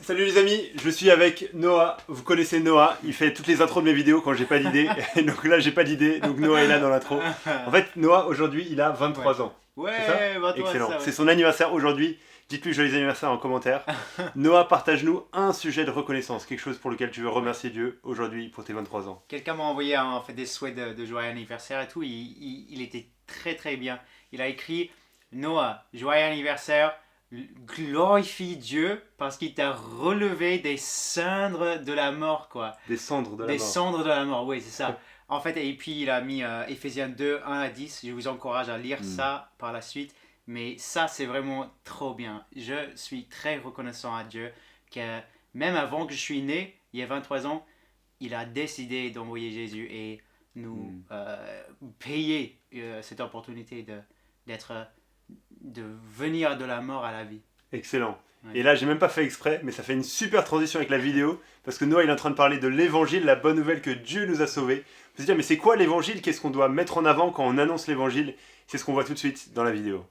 Salut les amis, je suis avec Noah. Vous connaissez Noah, il fait toutes les intros de mes vidéos quand j'ai pas d'idée. Et donc là j'ai pas d'idée, donc Noah est là dans l'intro. En fait, Noah aujourd'hui il a 23 ans. Ouais, C'est ça 23, excellent. ça, ouais. C'est son anniversaire aujourd'hui. Dites-lui joyeux anniversaire en commentaire. Noah, partage-nous un sujet de reconnaissance, quelque chose pour lequel tu veux remercier Dieu aujourd'hui pour tes 23 ans. Quelqu'un m'a envoyé en fait, des souhaits de joyeux anniversaire et tout. Il était très très bien. Il a écrit Noah, joyeux anniversaire. Glorifie Dieu parce qu'il t'a relevé des cendres de la mort, quoi. Des cendres de la Des mort. cendres de la mort, oui, c'est ça. En fait, et puis il a mis Ephésiens 2, 1 à 10. Je vous encourage à lire ça par la suite. Mais ça, c'est vraiment trop bien. Je suis très reconnaissant à Dieu que même avant que je suis né, il y a 23 ans, il a décidé d'envoyer Jésus et nous payer cette opportunité de venir de la mort à la vie. Excellent. Ouais. Et là, j'ai même pas fait exprès, mais ça fait une super transition avec la vidéo, parce que Noah, il est en train de parler de l'évangile, la bonne nouvelle que Dieu nous a sauvés. Vous se dire, mais c'est quoi l'évangile? Qu'est-ce qu'on doit mettre en avant quand on annonce l'évangile? C'est ce qu'on voit tout de suite dans la vidéo.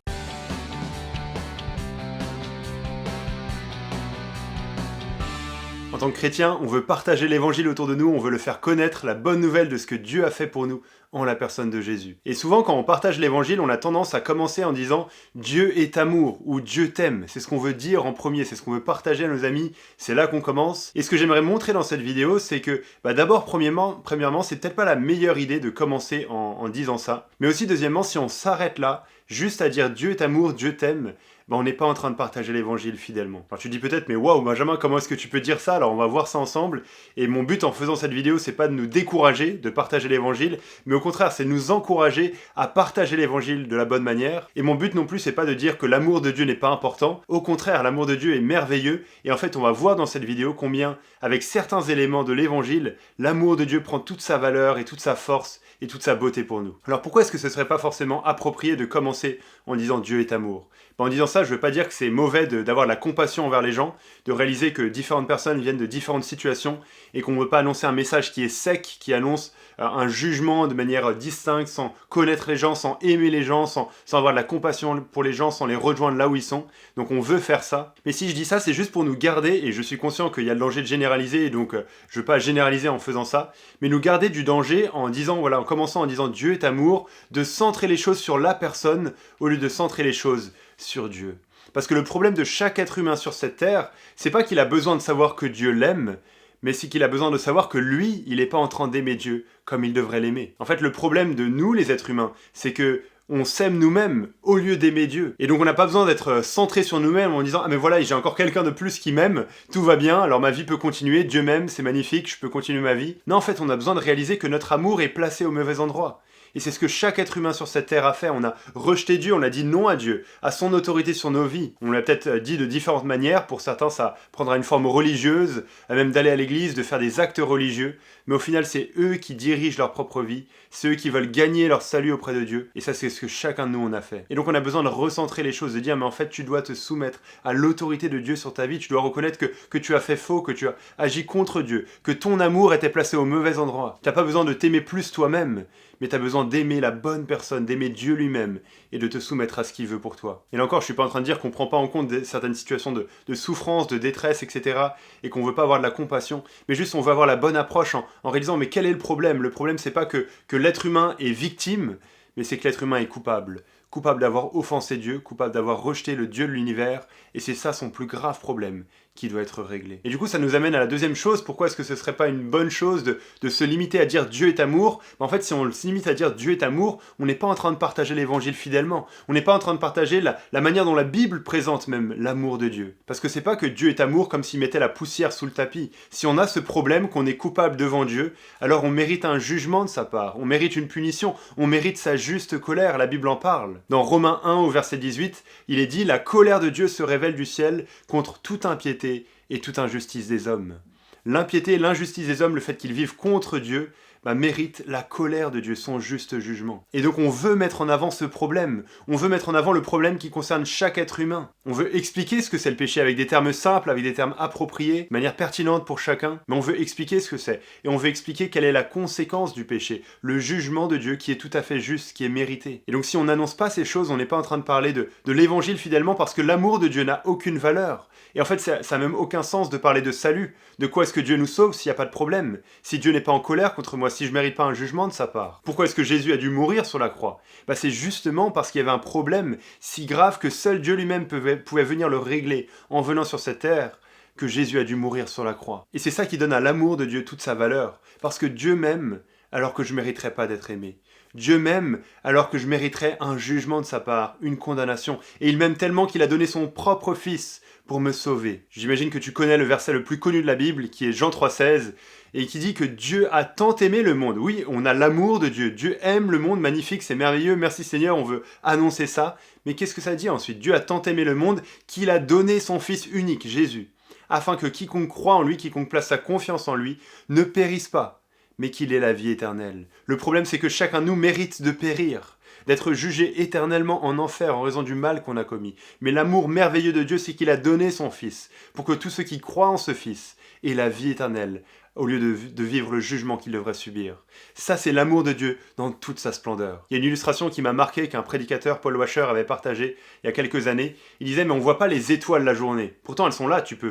En tant que chrétien, on veut partager l'évangile autour de nous, on veut le faire connaître, la bonne nouvelle de ce que Dieu a fait pour nous en la personne de Jésus. Et souvent, quand on partage l'évangile, on a tendance à commencer en disant « Dieu est amour » ou « Dieu t'aime ». C'est ce qu'on veut dire en premier, c'est ce qu'on veut partager à nos amis, c'est là qu'on commence. Et ce que j'aimerais montrer dans cette vidéo, c'est que d'abord, premièrement, c'est peut-être pas la meilleure idée de commencer en disant ça. Mais aussi, deuxièmement, si on s'arrête là, juste à dire « Dieu est amour, Dieu t'aime », on n'est pas en train de partager l'évangile fidèlement. Alors tu dis peut-être, mais waouh Benjamin, comment est-ce que tu peux dire ça? Alors on va voir ça ensemble. Et mon but en faisant cette vidéo, c'est pas de nous décourager de partager l'évangile, mais au contraire, c'est de nous encourager à partager l'évangile de la bonne manière. Et mon but non plus, c'est pas de dire que l'amour de Dieu n'est pas important. Au contraire, l'amour de Dieu est merveilleux. Et en fait, on va voir dans cette vidéo combien, avec certains éléments de l'évangile, l'amour de Dieu prend toute sa valeur et toute sa force et toute sa beauté pour nous. Alors pourquoi est-ce que ce serait pas forcément approprié de commencer en disant Dieu est amour? En disant ça, je ne veux pas dire que c'est mauvais d'avoir de la compassion envers les gens, de réaliser que différentes personnes viennent de différentes situations et qu'on ne veut pas annoncer un message qui est sec, qui annonce un jugement de manière distincte, sans connaître les gens, sans aimer les gens, sans avoir de la compassion pour les gens, sans les rejoindre là où ils sont. Donc on veut faire ça. Mais si je dis ça, c'est juste pour nous garder, et je suis conscient qu'il y a le danger de généraliser, et donc je ne veux pas généraliser en faisant ça, mais nous garder du danger en disant, voilà, en commençant en disant Dieu est amour, de centrer les choses sur la personne au lieu de centrer les choses sur Dieu. Parce que le problème de chaque être humain sur cette terre, c'est pas qu'il a besoin de savoir que Dieu l'aime, mais c'est qu'il a besoin de savoir que lui, il n'est pas en train d'aimer Dieu comme il devrait l'aimer. En fait, le problème de nous, les êtres humains, c'est que on s'aime nous-mêmes au lieu d'aimer Dieu. Et donc on n'a pas besoin d'être centré sur nous-mêmes en disant « Ah mais voilà, j'ai encore quelqu'un de plus qui m'aime, tout va bien, alors ma vie peut continuer, Dieu m'aime, c'est magnifique, je peux continuer ma vie. » Non, en fait, on a besoin de réaliser que notre amour est placé au mauvais endroit. Et c'est ce que chaque être humain sur cette terre a fait. On a rejeté Dieu, on a dit non à Dieu, à son autorité sur nos vies. On l'a peut-être dit de différentes manières. Pour certains, ça prendra une forme religieuse, même d'aller à l'église, de faire des actes religieux. Mais au final, c'est eux qui dirigent leur propre vie. C'est eux qui veulent gagner leur salut auprès de Dieu. Et ça, c'est ce que chacun de nous, on a fait. Et donc, on a besoin de recentrer les choses, de dire, mais en fait, tu dois te soumettre à l'autorité de Dieu sur ta vie. Tu dois reconnaître que tu as fait faux, que tu as agi contre Dieu, que ton amour était placé au mauvais endroit. Tu n'as pas besoin de t'aimer plus toi-même, mais tu as besoin d'aimer la bonne personne, d'aimer Dieu lui-même et de te soumettre à ce qu'il veut pour toi. Et là encore, je suis pas en train de dire qu'on prend pas en compte certaines situations de souffrance, de détresse, etc. et qu'on veut pas avoir de la compassion, mais juste on veut avoir la bonne approche en réalisant mais quel est le problème? Le problème c'est pas que l'être humain est victime, mais c'est que l'être humain est coupable. Coupable d'avoir offensé Dieu, coupable d'avoir rejeté le Dieu de l'univers, et c'est ça son plus grave problème qui doit être réglé. Et du coup, ça nous amène à la deuxième chose. Pourquoi est-ce que ce serait pas une bonne chose de se limiter à dire Dieu est amour? En fait, si on se limite à dire Dieu est amour, on n'est pas en train de partager l'évangile fidèlement. On n'est pas en train de partager la manière dont la Bible présente même l'amour de Dieu. Parce que c'est pas que Dieu est amour comme s'il mettait la poussière sous le tapis. Si on a ce problème qu'on est coupable devant Dieu, alors on mérite un jugement de sa part, on mérite une punition, on mérite sa juste colère, la Bible en parle. Dans Romains 1 au verset 18, il est dit « La colère de Dieu se révèle du ciel contre toute impiété et toute injustice des hommes. » L'impiété et l'injustice des hommes, le fait qu'ils vivent contre Dieu, mérite la colère de Dieu, son juste jugement. Et donc on veut mettre en avant ce problème. On veut mettre en avant le problème qui concerne chaque être humain. On veut expliquer ce que c'est le péché avec des termes simples, avec des termes appropriés, de manière pertinente pour chacun. Mais on veut expliquer ce que c'est. Et on veut expliquer quelle est la conséquence du péché, le jugement de Dieu qui est tout à fait juste, qui est mérité. Et donc si on n'annonce pas ces choses, on n'est pas en train de parler de l'évangile fidèlement parce que l'amour de Dieu n'a aucune valeur. Et en fait, ça n'a même aucun sens de parler de salut. De quoi est-ce que Dieu nous sauve s'il n'y a pas de problème? Si Dieu n'est pas en colère contre moi, si je ne mérite pas un jugement de sa part. Pourquoi est-ce que Jésus a dû mourir sur la croix? C'est justement parce qu'il y avait un problème si grave que seul Dieu lui-même pouvait venir le régler en venant sur cette terre, que Jésus a dû mourir sur la croix. Et c'est ça qui donne à l'amour de Dieu toute sa valeur. Parce que Dieu m'aime alors que je ne mériterais pas d'être aimé. Dieu m'aime alors que je mériterais un jugement de sa part, une condamnation. Et il m'aime tellement qu'il a donné son propre fils pour me sauver. J'imagine que tu connais le verset le plus connu de la Bible, qui est Jean 3,16, et qui dit que Dieu a tant aimé le monde. Oui, on a l'amour de Dieu. Dieu aime le monde, magnifique, c'est merveilleux, merci Seigneur, on veut annoncer ça. Mais qu'est-ce que ça dit ensuite? Dieu a tant aimé le monde qu'il a donné son Fils unique, Jésus, afin que quiconque croit en lui, quiconque place sa confiance en lui, ne périsse pas, mais qu'il ait la vie éternelle. Le problème, c'est que chacun de nous mérite de périr, d'être jugé éternellement en enfer en raison du mal qu'on a commis. Mais l'amour merveilleux de Dieu, c'est qu'il a donné son Fils, pour que tous ceux qui croient en ce Fils aient la vie éternelle, au lieu de vivre le jugement qu'ils devraient subir. Ça, c'est l'amour de Dieu dans toute sa splendeur. Il y a une illustration qui m'a marqué qu'un prédicateur, Paul Washer, avait partagé il y a quelques années. Il disait, mais on ne voit pas les étoiles la journée. Pourtant, elles sont là, tu peux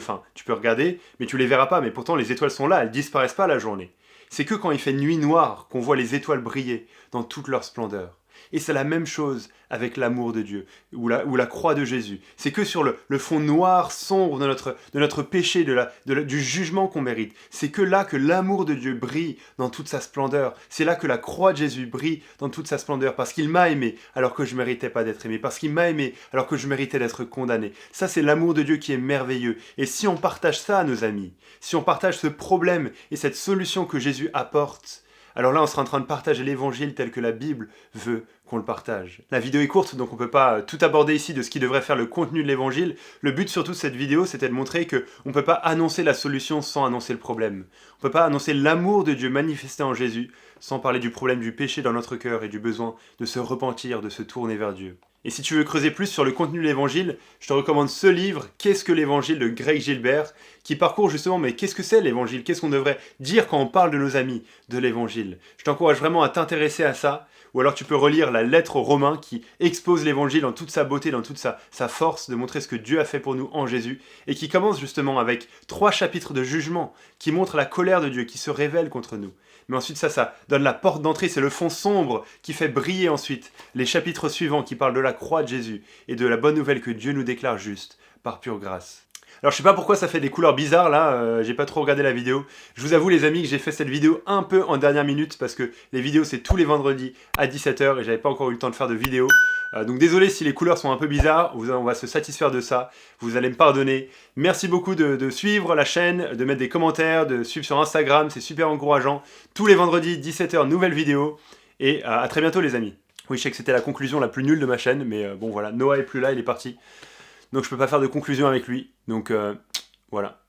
regarder, mais tu les verras pas. Mais pourtant, les étoiles sont là, elles disparaissent pas la journée. C'est que quand il fait nuit noire qu'on voit les étoiles briller dans toute leur splendeur. Et c'est la même chose avec l'amour de Dieu, ou la croix de Jésus. C'est que sur le fond noir, sombre de notre péché, du jugement qu'on mérite. C'est que là que l'amour de Dieu brille dans toute sa splendeur. C'est là que la croix de Jésus brille dans toute sa splendeur, parce qu'il m'a aimé alors que je ne méritais pas d'être aimé, parce qu'il m'a aimé alors que je méritais d'être condamné. Ça, c'est l'amour de Dieu qui est merveilleux. Et si on partage ça à nos amis, si on partage ce problème et cette solution que Jésus apporte, alors là, on sera en train de partager l'évangile tel que la Bible veut qu'on le partage. La vidéo est courte, donc on ne peut pas tout aborder ici de ce qui devrait faire le contenu de l'évangile. Le but surtout de cette vidéo, c'était de montrer qu'on ne peut pas annoncer la solution sans annoncer le problème. On ne peut pas annoncer l'amour de Dieu manifesté en Jésus sans parler du problème du péché dans notre cœur et du besoin de se repentir, de se tourner vers Dieu. Et si tu veux creuser plus sur le contenu de l'évangile, je te recommande ce livre, Qu'est-ce que l'évangile de Greg Gilbert, qui parcourt justement, mais qu'est-ce que c'est l'évangile? Qu'est-ce qu'on devrait dire quand on parle de nos amis de l'évangile? Je t'encourage vraiment à t'intéresser à ça, ou alors tu peux relire la lettre aux Romains qui expose l'évangile dans toute sa beauté, dans toute sa force, de montrer ce que Dieu a fait pour nous en Jésus, et qui commence justement avec 3 chapitres de jugement, qui montrent la colère de Dieu, qui se révèle contre nous. Mais ensuite ça donne la porte d'entrée, c'est le fond sombre qui fait briller ensuite les chapitres suivants qui parlent de la croix de Jésus et de la bonne nouvelle que Dieu nous déclare juste par pure grâce. Alors je sais pas pourquoi ça fait des couleurs bizarres là, j'ai pas trop regardé la vidéo. Je vous avoue les amis que j'ai fait cette vidéo un peu en dernière minute parce que les vidéos c'est tous les vendredis à 17h et j'avais pas encore eu le temps de faire de vidéo. Donc désolé si les couleurs sont un peu bizarres, on va se satisfaire de ça, vous allez me pardonner. Merci beaucoup de suivre la chaîne, de mettre des commentaires, de suivre sur Instagram, c'est super encourageant. Tous les vendredis 17h, nouvelle vidéo et à très bientôt les amis. Oui, je sais que c'était la conclusion la plus nulle de ma chaîne, mais bon voilà, Noah est plus là, il est parti. Donc je peux pas faire de conclusion avec lui, donc voilà.